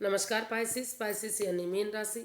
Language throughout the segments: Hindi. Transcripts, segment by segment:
नमस्कार पाइसिस यानी मीन राशि।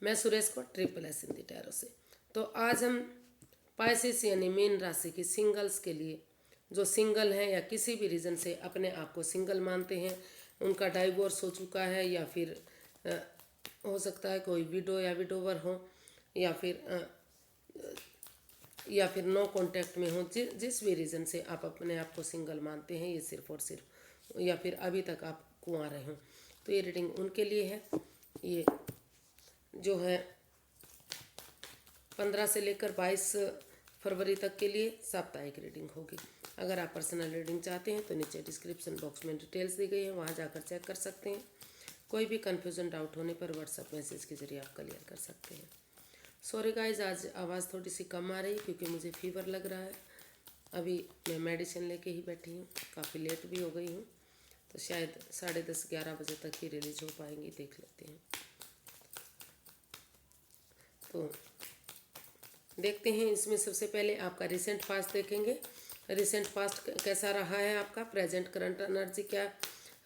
मैं सुरेश को ट्रिपल एस हिंदी टैरो से। तो आज हम पाइसिस यानी मीन राशि की सिंगल्स के लिए, जो सिंगल हैं या किसी भी रीज़न से अपने आप को सिंगल मानते हैं, उनका डाइवोर्स हो चुका है या फिर हो सकता है कोई विडो या विडोवर हो या फिर नो कांटेक्ट में हो, जिस भी रीज़न से आप अपने आप को सिंगल मानते हैं, ये सिर्फ और सिर्फ या फिर अभी तक आप कुंवारे हों, तो ये रीडिंग उनके लिए है। ये जो है 15 से लेकर 22 फरवरी तक के लिए साप्ताहिक रीडिंग होगी। अगर आप पर्सनल रीडिंग चाहते हैं तो नीचे डिस्क्रिप्शन बॉक्स में डिटेल्स दी गई है, वहाँ जाकर चेक कर सकते हैं। कोई भी कन्फ्यूज़न डाउट होने पर व्हाट्सएप मैसेज के जरिए आप क्लियर कर सकते हैं। सॉरी गाइज, आज आवाज़ थोड़ी सी कम आ रही है क्योंकि मुझे फीवर लग रहा है। अभी मैं मेडिसिन लेके ही बैठी हूँ, काफ़ी लेट भी हो गई हूँ, तो शायद 10:30-11 बजे तक ही रिलीज हो पाएंगी, देख लेते हैं। तो देखते हैं, इसमें सबसे पहले आपका रिसेंट पास्ट देखेंगे। रिसेंट पास्ट कैसा रहा है आपका, प्रेजेंट करंट एनर्जी क्या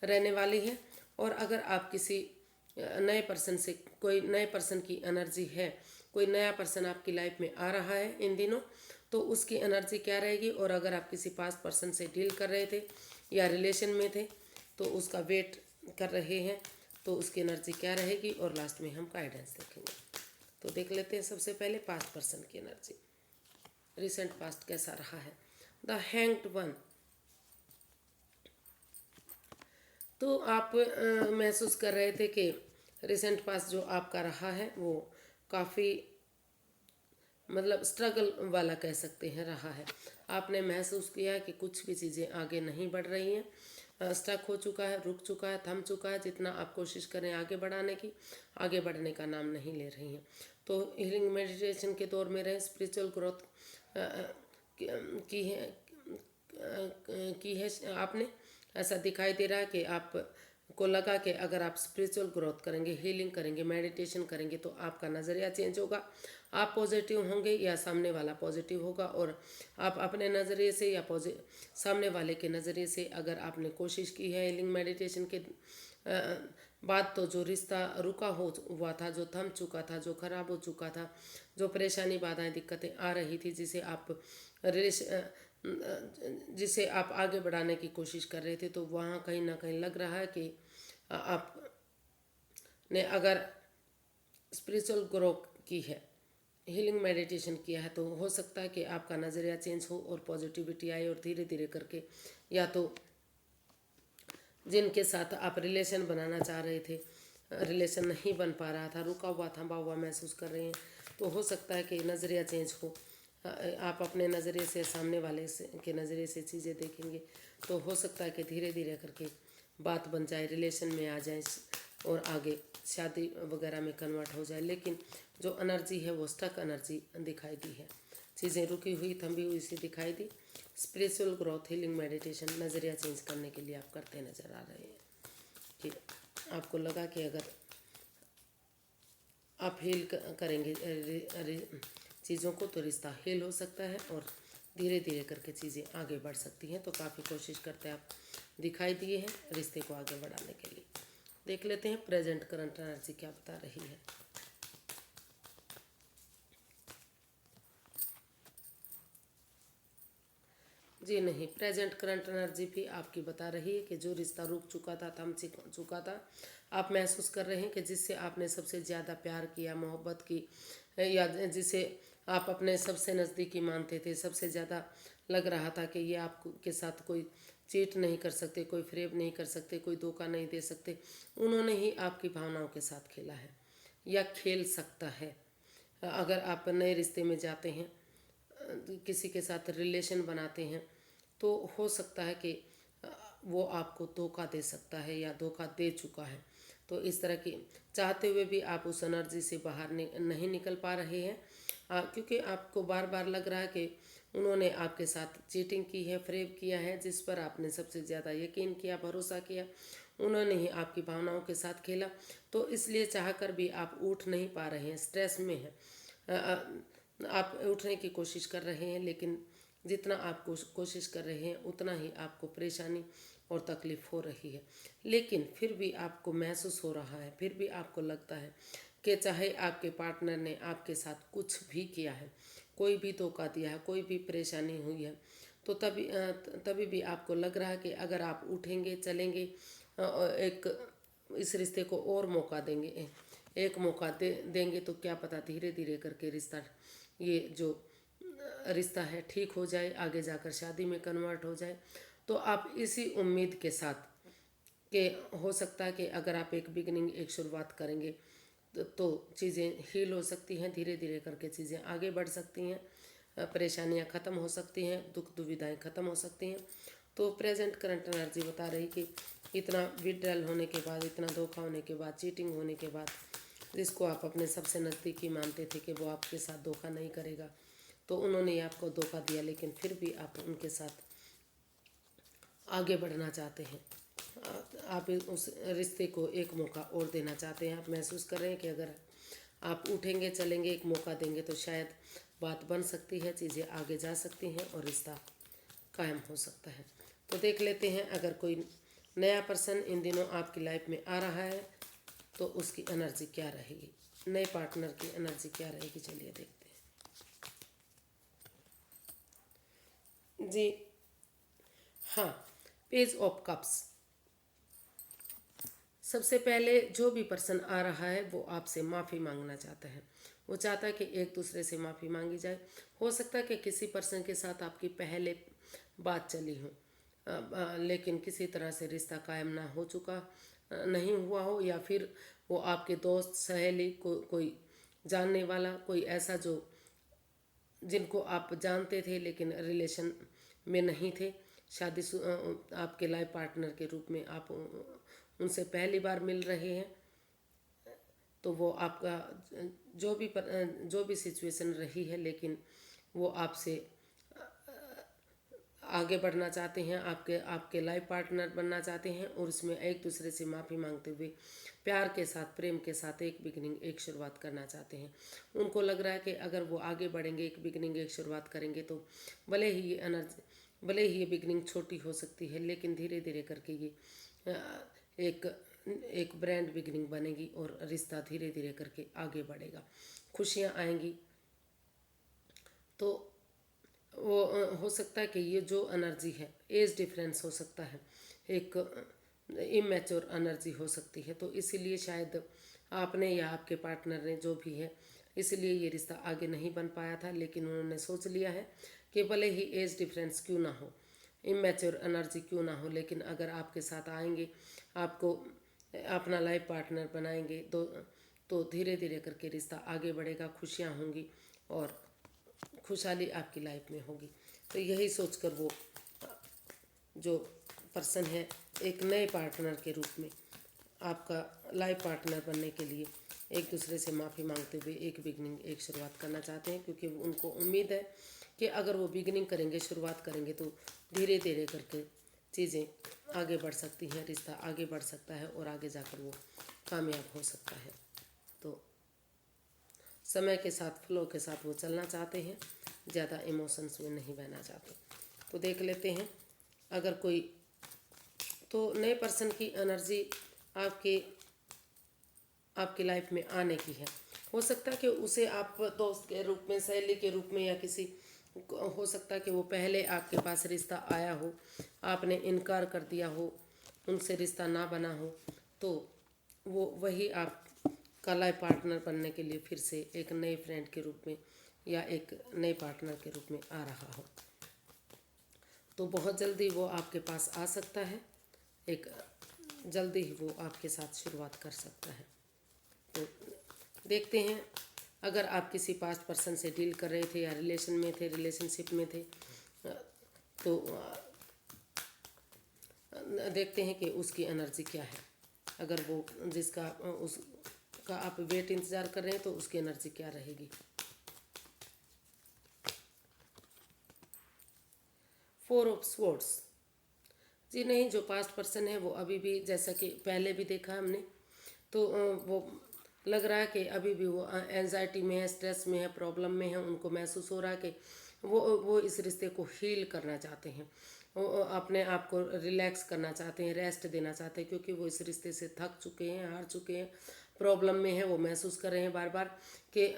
रहने वाली है, और अगर आप किसी नए पर्सन से, कोई नए पर्सन की एनर्जी है, कोई नया पर्सन आपकी लाइफ में आ रहा है इन दिनों, तो उसकी एनर्जी क्या रहेगी। और अगर आप किसी पास्ट पर्सन से डील कर रहे थे या रिलेशन में थे तो उसका वेट कर रहे हैं, तो उसकी एनर्जी क्या रहेगी, और लास्ट में हम गाइडेंस देखेंगे। तो देख लेते हैं सबसे पहले पास्ट पर्सन की एनर्जी, रिसेंट पास्ट कैसा रहा है। The hanged one. तो आप महसूस कर रहे थे कि रिसेंट पास्ट जो आपका रहा है वो काफ़ी मतलब स्ट्रगल वाला कह सकते हैं रहा है। आपने महसूस किया कि कुछ भी चीज़ें आगे नहीं बढ़ रही हैं, स्टक हो चुका है, रुक चुका है, थम चुका है। जितना आप कोशिश करें आगे बढ़ाने की, आगे बढ़ने का नाम नहीं ले रही हैं। तो हीलिंग मेडिटेशन के दौर में रहे, स्पिरिचुअल ग्रोथ की है आपने, ऐसा दिखाई दे रहा है कि आप को लगा कि अगर आप स्पिरिचुअल ग्रोथ करेंगे, हीलिंग करेंगे, मेडिटेशन करेंगे तो आपका नज़रिया चेंज होगा, आप पॉजिटिव होंगे या सामने वाला पॉजिटिव होगा। और आप अपने नज़रिए से या सामने वाले के नज़रिए से अगर आपने कोशिश की है हीलिंग मेडिटेशन के बाद, तो जो रिश्ता रुका हुआ था, जो थम चुका था, जो खराब हो चुका था, जो परेशानी बाधाएं दिक्कतें आ रही थी, जिसे आप आगे बढ़ाने की कोशिश कर रहे थे, तो वहाँ कहीं ना कहीं लग रहा है कि आप ने अगर स्पिरिचुअल ग्रोथ की है, हीलिंग मेडिटेशन किया है, तो हो सकता है कि आपका नज़रिया चेंज हो और पॉजिटिविटी आए, और धीरे धीरे करके या तो जिनके साथ आप रिलेशन बनाना चाह रहे थे, रिलेशन नहीं बन पा रहा था, रुका हुआ थमा हुआ महसूस कर रहे हैं, तो हो सकता है कि नज़रिया चेंज हो, आप अपने नज़रिए से सामने वाले के नज़रिए से चीज़ें देखेंगे, तो हो सकता है कि धीरे धीरे करके बात बन जाए, रिलेशन में आ जाए और आगे शादी वगैरह में कन्वर्ट हो जाए। लेकिन जो एनर्जी है वो स्टक एनर्जी दिखाई दी है, चीज़ें रुकी हुई थमी हुई सी दिखाई दी। स्पिरिचुअल ग्रोथ, हीलिंग मेडिटेशन, नज़रिया चेंज करने के लिए आप करते नज़र आ रहे हैं कि आपको लगा कि अगर आप हील करेंगे चीज़ों को तो रिश्ता हील हो सकता है और धीरे धीरे करके चीज़ें आगे बढ़ सकती हैं। तो काफ़ी कोशिश करते आप दिखाई दिए हैं रिश्ते को आगे बढ़ाने के लिए। देख लेते हैं प्रेजेंट करंट एनर्जी क्या बता रही है। जी नहीं, प्रेजेंट करंट एनर्जी भी आपकी बता रही है कि जो रिश्ता रुक चुका था, थम चुका था, आप महसूस कर रहे हैं कि जिससे आपने सबसे ज़्यादा प्यार किया, मोहब्बत की, या जिसे आप अपने सबसे नज़दीकी मानते थे, सबसे ज़्यादा लग रहा था कि ये आपके साथ कोई चीट नहीं कर सकते, कोई फ्रेब नहीं कर सकते, कोई धोखा नहीं दे सकते, उन्होंने ही आपकी भावनाओं के साथ खेला है या खेल सकता है। अगर आप नए रिश्ते में जाते हैं, किसी के साथ रिलेशन बनाते हैं, तो हो सकता है कि वो आपको धोखा दे सकता है या धोखा दे चुका है। तो इस तरह की चाहते हुए भी आप उस एनर्जी से बाहर नहीं निकल पा रहे हैं, क्योंकि आपको बार बार लग रहा है कि उन्होंने आपके साथ चीटिंग की है, फ्रेब किया है, जिस पर आपने सबसे ज़्यादा यकीन किया, भरोसा किया, उन्होंने ही आपकी भावनाओं के साथ खेला। तो इसलिए चाहकर भी आप उठ नहीं पा रहे हैं, स्ट्रेस में हैं, आप उठने की कोशिश कर रहे हैं लेकिन जितना आप कोशिश कर रहे हैं उतना ही आपको परेशानी और तकलीफ़ हो रही है। लेकिन फिर भी आपको महसूस हो रहा है, फिर भी आपको लगता है कि चाहे आपके पार्टनर ने आपके साथ कुछ भी किया है, कोई भी धोखा दिया है, कोई भी परेशानी हुई है, तो तभी भी आपको लग रहा है कि अगर आप उठेंगे चलेंगे, एक इस रिश्ते को और मौका देंगे, एक मौका देंगे तो क्या पता धीरे धीरे करके ये जो रिश्ता है ठीक हो जाए, आगे जाकर शादी में कन्वर्ट हो जाए। तो आप इसी उम्मीद के साथ कि हो सकता है कि अगर आप एक बिगनिंग, एक शुरुआत करेंगे तो चीज़ें हील हो सकती हैं, धीरे धीरे करके चीज़ें आगे बढ़ सकती हैं, परेशानियां ख़त्म हो सकती हैं, दुख दुविधाएं ख़त्म हो सकती हैं। तो प्रेजेंट करंट एनर्जी बता रही कि इतना विड्रॉल होने के बाद, इतना धोखा होने के बाद, चीटिंग होने के बाद, जिसको आप अपने सबसे नज़दीकी मानते थे कि वो आपके साथ धोखा नहीं करेगा, तो उन्होंने आपको धोखा दिया, लेकिन फिर भी आप उनके साथ आगे बढ़ना चाहते हैं। आप उस रिश्ते को एक मौका और देना चाहते हैं। आप महसूस कर रहे हैं कि अगर आप उठेंगे चलेंगे, एक मौका देंगे तो शायद बात बन सकती है, चीज़ें आगे जा सकती हैं और रिश्ता कायम हो सकता है। तो देख लेते हैं अगर कोई नया पर्सन इन दिनों आपकी लाइफ में आ रहा है तो उसकी एनर्जी क्या रहेगी, नए पार्टनर की एनर्जी क्या रहेगी, चलिए देखते हैं जी। हाँ, पेज ऑफ कप्स। सबसे पहले जो भी पर्सन आ रहा है वो आपसे माफ़ी मांगना चाहता है। वो चाहता है कि एक दूसरे से माफ़ी मांगी जाए। हो सकता है कि किसी पर्सन के साथ आपकी पहले बात चली हो, लेकिन किसी तरह से रिश्ता कायम ना हो चुका, नहीं हुआ हो, या फिर वो आपके दोस्त, सहेली, कोई जानने वाला, कोई ऐसा जो जिनको आप जानते थे लेकिन रिलेशन में नहीं थे, आपके लाइफ पार्टनर के रूप में आप उनसे पहली बार मिल रहे हैं, तो वो आपका जो भी सिचुएशन रही है, लेकिन वो आपसे आगे बढ़ना चाहते हैं, आपके आपके लाइफ पार्टनर बनना चाहते हैं, और उसमें एक दूसरे से माफ़ी मांगते हुए प्यार के साथ, प्रेम के साथ एक बिगनिंग, एक शुरुआत करना चाहते हैं। उनको लग रहा है कि अगर वो आगे बढ़ेंगे, एक बिगनिंग, एक शुरुआत करेंगे, तो भले ही ये बिगनिंग छोटी हो सकती है, लेकिन धीरे धीरे करके ये एक एक ब्रांड बिगनिंग बनेगी और रिश्ता धीरे धीरे करके आगे बढ़ेगा, खुशियाँ आएंगी। तो वो हो सकता है कि ये जो एनर्जी है, एज डिफरेंस हो सकता है, एक इमेच्योर एनर्जी हो सकती है, तो इसीलिए शायद आपने या आपके पार्टनर ने, जो भी है, इसलिए ये रिश्ता आगे नहीं बन पाया था। लेकिन उन्होंने सोच लिया है कि भले ही एज डिफरेंस क्यों ना हो, इमेच्योर एनर्जी क्यों ना हो, लेकिन अगर आपके साथ आएंगे, आपको अपना लाइफ पार्टनर बनाएंगे, तो धीरे धीरे करके रिश्ता आगे बढ़ेगा, खुशियाँ होंगी और खुशहाली आपकी लाइफ में होगी। तो यही सोचकर वो जो पर्सन है एक नए पार्टनर के रूप में आपका लाइफ पार्टनर बनने के लिए एक दूसरे से माफ़ी मांगते हुए एक बिगनिंग, एक शुरुआत करना चाहते हैं, क्योंकि उनको उम्मीद है कि अगर वो बिगनिंग करेंगे, शुरुआत करेंगे, तो धीरे धीरे करके चीज़ें आगे बढ़ सकती हैं, रिश्ता आगे बढ़ सकता है और आगे जाकर वो कामयाब हो सकता है। तो समय के साथ, फ्लो के साथ वो चलना चाहते हैं, ज़्यादा इमोशंस में नहीं बहना चाहते। तो देख लेते हैं अगर कोई, तो नए पर्सन की एनर्जी आपकी लाइफ में आने की है। हो सकता है कि उसे आप दोस्त के रूप में, सहेली के रूप में, या किसी, हो सकता है कि वो पहले आपके पास रिश्ता आया हो, आपने इनकार कर दिया हो, उनसे रिश्ता ना बना हो, तो वो वही आप का लाइफ पार्टनर बनने के लिए फिर से एक नए फ्रेंड के रूप में या एक नए पार्टनर के रूप में आ रहा हो। तो बहुत जल्दी वो आपके पास आ सकता है, एक जल्दी ही वो आपके साथ शुरुआत कर सकता है। तो देखते हैं अगर आप किसी पास्ट पर्सन से डील कर रहे थे या रिलेशन में थे, रिलेशनशिप में थे, तो देखते हैं कि उसकी एनर्जी क्या है। अगर वो जिसका उसका आप वेट इंतज़ार कर रहे हैं तो उसकी एनर्जी क्या रहेगी। 4 ऑफ स्वॉर्ड्स। जी नहीं, जो पास्ट पर्सन है वो अभी भी, जैसा कि पहले भी देखा हमने, तो वो लग रहा है कि अभी भी वो एंजाइटी में है, स्ट्रेस में है, प्रॉब्लम में है। उनको महसूस हो रहा है कि वो इस रिश्ते को हील करना चाहते हैं, वो अपने आप को रिलैक्स करना चाहते हैं, रेस्ट देना चाहते हैं, क्योंकि वो इस रिश्ते से थक चुके हैं, हार चुके हैं, प्रॉब्लम में है। वो महसूस कर रहे हैं बार बार कि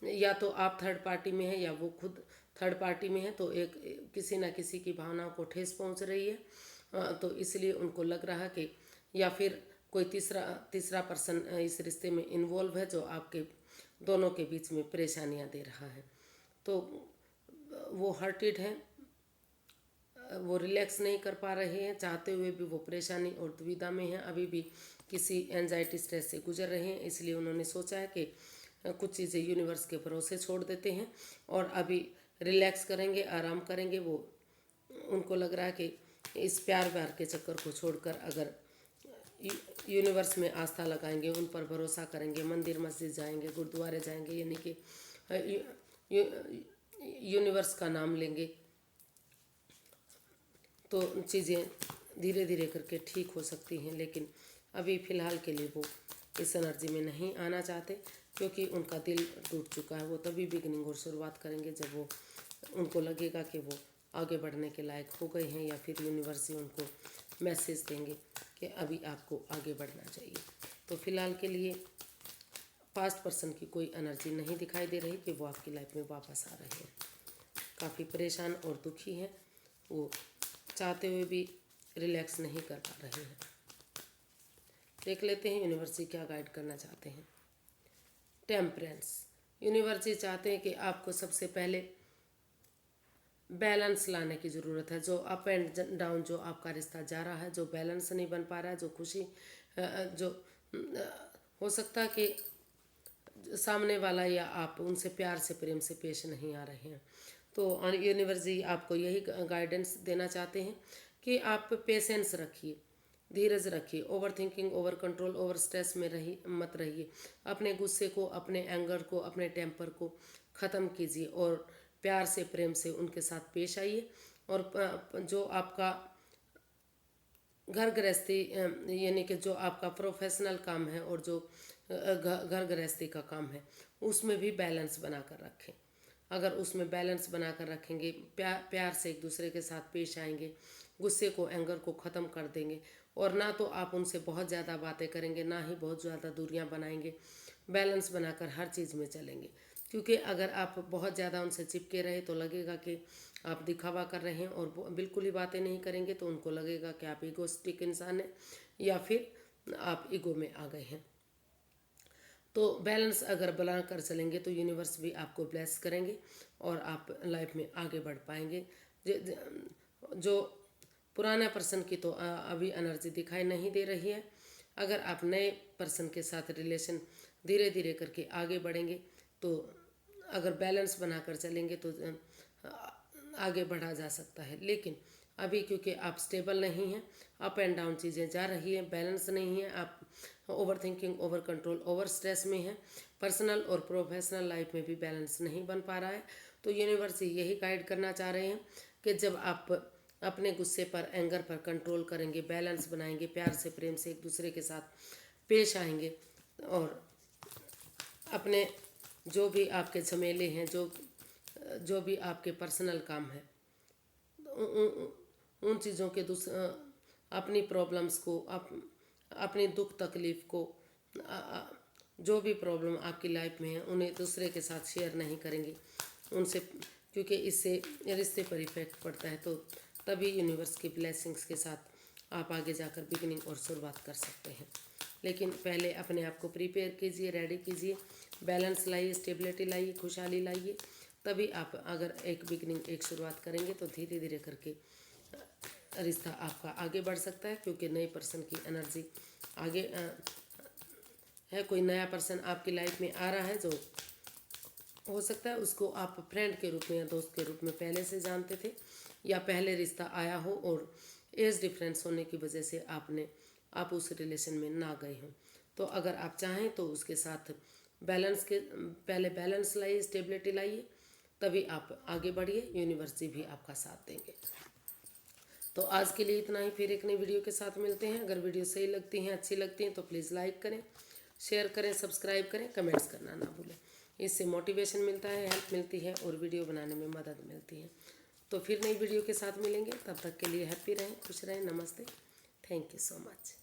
या तो आप थर्ड पार्टी में हैं या वो खुद थर्ड पार्टी में है, तो एक किसी ना किसी की भावनाओं को ठेस पहुंच रही है। तो इसलिए उनको लग रहा कि या फिर कोई तीसरा पर्सन इस रिश्ते में इन्वॉल्व है जो आपके दोनों के बीच में परेशानियां दे रहा है। तो वो हर्टेड हैं, वो रिलैक्स नहीं कर पा रहे हैं, चाहते हुए भी वो परेशानी और दुविधा में हैं, अभी भी किसी एंजाइटी स्ट्रेस से गुजर रहे हैं। इसलिए उन्होंने सोचा है कि कुछ चीज़ें यूनिवर्स के भरोसे छोड़ देते हैं और अभी रिलैक्स करेंगे, आराम करेंगे। वो उनको लग रहा है कि इस प्यार व्यार के चक्कर को छोड़कर अगर यूनिवर्स में आस्था लगाएंगे, उन पर भरोसा करेंगे, मंदिर मस्जिद जाएंगे, गुरुद्वारे जाएंगे, यानी कि यूनिवर्स का नाम लेंगे, तो चीज़ें धीरे धीरे करके ठीक हो सकती हैं। लेकिन अभी फ़िलहाल के लिए वो इस एनर्जी में नहीं आना चाहते, क्योंकि उनका दिल टूट चुका है। वो तभी बिगनिंग और शुरुआत करेंगे जब वो उनको लगेगा कि वो आगे बढ़ने के लायक हो गए हैं, या फिर यूनिवर्स ही उनको मैसेज देंगे कि अभी आपको आगे बढ़ना चाहिए। तो फिलहाल के लिए पास्ट पर्सन की कोई एनर्जी नहीं दिखाई दे रही कि वो आपकी लाइफ में वापस आ रहे हैं। काफ़ी परेशान और दुखी हैं, वो चाहते हुए भी रिलैक्स नहीं कर पा रहे हैं। देख लेते हैं यूनिवर्स जी क्या गाइड करना चाहते हैं। टेम्परेंस, यूनिवर्स जी चाहते हैं कि आपको सबसे पहले बैलेंस लाने की ज़रूरत है। जो अप एंड डाउन जो आपका रिश्ता जा रहा है, जो बैलेंस नहीं बन पा रहा है, जो खुशी जो हो सकता है कि सामने वाला या आप उनसे प्यार से प्रेम से पेश नहीं आ रहे हैं, तो यूनिवर्स जी आपको यही गाइडेंस देना चाहते हैं कि आप पेशेंस रखिए, धीरज रखिए, over thinking, over control, over stress में मत रहिए। अपने गुस्से को, अपने एंगर को, अपने टेम्पर को ख़त्म कीजिए और प्यार से प्रेम से उनके साथ पेश आइए। और जो आपका घर गृहस्थी यानी कि जो आपका प्रोफेशनल काम है और जो घर गृहस्थी का काम है, उसमें भी बैलेंस बना कर रखें। अगर उसमें बैलेंस बना कर रखेंगे, प्यार से एक दूसरे के साथ पेश आएंगे, गुस्से को, एंगर को ख़त्म कर देंगे, और ना तो आप उनसे बहुत ज़्यादा बातें करेंगे, ना ही बहुत ज़्यादा दूरियां बनाएंगे, बैलेंस बनाकर हर चीज़ में चलेंगे। क्योंकि अगर आप बहुत ज़्यादा उनसे चिपके रहे तो लगेगा कि आप दिखावा कर रहे हैं, और बिल्कुल ही बातें नहीं करेंगे तो उनको लगेगा कि आप ईगोस्टिक इंसान हैं या फिर आप ईगो में आ गए हैं। तो बैलेंस अगर बना कर चलेंगे तो यूनिवर्स भी आपको ब्लेस करेंगे और आप लाइफ में आगे बढ़ पाएंगे। जो पुराना पर्सन की तो अभी एनर्जी दिखाई नहीं दे रही है। अगर आप नए पर्सन के साथ रिलेशन धीरे धीरे करके आगे बढ़ेंगे, तो अगर बैलेंस बनाकर चलेंगे तो आगे बढ़ा जा सकता है। लेकिन अभी क्योंकि आप स्टेबल नहीं हैं, अप एंड डाउन चीज़ें जा रही हैं, बैलेंस नहीं है, आप over thinking, over control, over stress में हैं, पर्सनल और प्रोफेशनल लाइफ में भी बैलेंस नहीं बन पा रहा है। तो यूनिवर्स यही गाइड करना चाह रहे हैं कि जब आप अपने गुस्से पर, एंगर पर कंट्रोल करेंगे, बैलेंस बनाएंगे, प्यार से प्रेम से एक दूसरे के साथ पेश आएंगे, और अपने जो भी आपके झमेले हैं, जो भी आपके पर्सनल काम है, उन चीज़ों के अपनी प्रॉब्लम्स को, अपनी दुख तकलीफ़ को, जो भी प्रॉब्लम आपकी लाइफ में है, उन्हें दूसरे के साथ शेयर नहीं करेंगे उनसे, क्योंकि इससे रिश्ते पर इफेक्ट पड़ता है। तो तभी यूनिवर्स की ब्लेसिंग्स के साथ आप आगे जाकर बिगनिंग और शुरुआत कर सकते हैं। लेकिन पहले अपने आप को प्रिपेयर कीजिए, रेडी कीजिए, बैलेंस लाइए, स्टेबिलिटी लाइए, खुशहाली लाइए, तभी आप अगर एक बिगनिंग, एक शुरुआत करेंगे तो धीरे धीरे करके रिश्ता आपका आगे बढ़ सकता है। क्योंकि नए पर्सन की एनर्जी आगे है। कोई नया पर्सन आपकी लाइफ में आ रहा है, जो हो सकता है उसको आप फ्रेंड के रूप में या दोस्त के रूप में पहले से जानते थे, या पहले रिश्ता आया हो और एज डिफरेंस होने की वजह से आप उस रिलेशन में ना गए हों। तो अगर आप चाहें तो उसके साथ पहले बैलेंस लाइए, स्टेबिलिटी लाइए, तभी आप आगे बढ़िए, यूनिवर्स जी भी आपका साथ देंगे। तो आज के लिए इतना ही, फिर एक नई वीडियो के साथ मिलते हैं। अगर वीडियो सही लगती हैं, अच्छी लगती हैं तो प्लीज़ लाइक करें, शेयर करें, सब्सक्राइब करें, कमेंट्स करना ना भूलें। इससे मोटिवेशन मिलता है, हेल्प मिलती है और वीडियो बनाने में मदद मिलती है। तो फिर नई वीडियो के साथ मिलेंगे, तब तक के लिए हैप्पी रहें, खुश रहें। नमस्ते, थैंक यू सो मच।